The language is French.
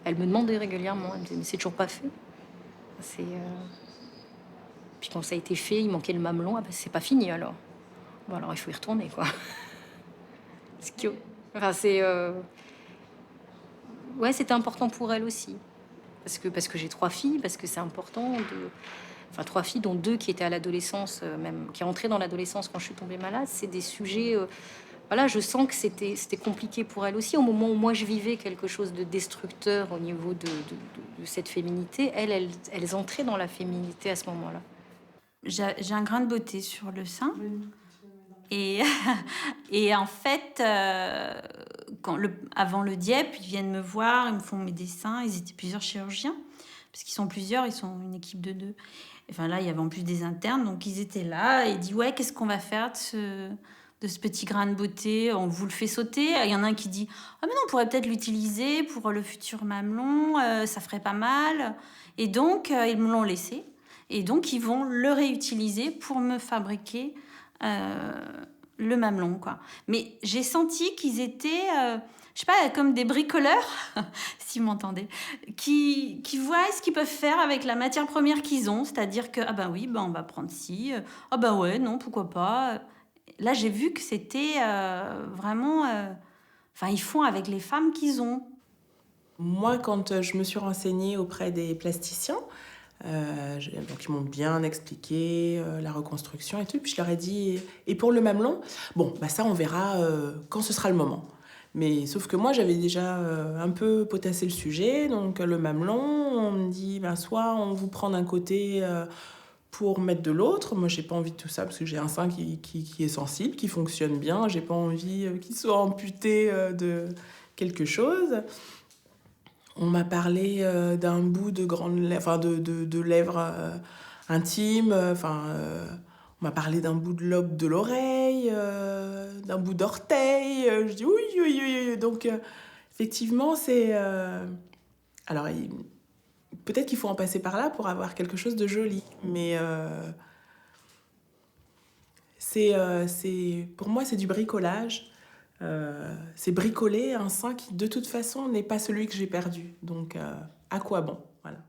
Elle me demandait régulièrement, elle me disait: «Mais c'est toujours pas fait?» c'est, Puis quand ça a été fait, il manquait le mamelon. «Ah bah, c'est pas fini alors?» «Bon alors il faut y retourner quoi». Ce que enfin c'est, ouais, c'était important pour elle aussi. Parce que j'ai 3 filles, parce que c'est important de enfin 3 filles dont 2 qui étaient à l'adolescence, même qui rentraient dans l'adolescence quand je suis tombée malade. C'est des sujets, voilà, je sens que c'était compliqué pour elle aussi. Au moment où moi je vivais quelque chose de destructeur au niveau de cette féminité, elles entraient dans la féminité à ce moment-là. J'ai un grain de beauté sur le sein et et en fait, avant le DIEP, ils viennent me voir, ils me font mes dessins. Ils étaient plusieurs chirurgiens, parce qu'ils sont plusieurs, ils sont une équipe de 2. Enfin là, il y avait en plus des internes, donc ils étaient là et ils disent: «Ouais, qu'est-ce qu'on va faire de ce petit grain de beauté? On vous le fait sauter?» Il y en a un qui dit: «Ah mais non, on pourrait peut-être l'utiliser pour le futur mamelon, ça ferait pas mal», et donc ils me l'ont laissé et donc ils vont le réutiliser pour me fabriquer, heu, le mamelon, quoi. Mais j'ai senti qu'ils étaient, je sais pas, comme des bricoleurs, si vous m'entendez, qui voient ce qu'ils peuvent faire avec la matière première qu'ils ont. C'est-à-dire que: «Ah bah oui, bah, on va prendre ci, ah bah ouais, non, pourquoi pas?» Là, j'ai vu que c'était, vraiment, enfin, ils font avec les femmes qu'ils ont. Moi, quand, je me suis renseignée auprès des plasticiens, donc ils m'ont bien expliqué, la reconstruction et tout. Puis je leur ai dit: «Et pour le mamelon?» «Bon, bah, ça on verra, quand ce sera le moment». Mais sauf que moi j'avais déjà, un peu potassé le sujet, donc le mamelon, on me dit: «Ben, soit on vous prend d'un côté, pour mettre de l'autre». Moi j'ai pas envie de tout ça parce que j'ai un sein qui est sensible, qui fonctionne bien. J'ai pas envie, qu'il soit amputé, de quelque chose. On m'a parlé, d'un bout de grande lèvre, enfin de lèvres, intimes, on m'a parlé d'un bout de lobe de l'oreille, d'un bout d'orteil, je dis: «Oui, oui, oui, oui», donc effectivement, c'est, alors il peut-être qu'il faut en passer par là pour avoir quelque chose de joli, mais c'est pour moi, c'est du bricolage, c'est bricoler un sein qui, de toute façon, n'est pas celui que j'ai perdu, donc à quoi bon? Voilà.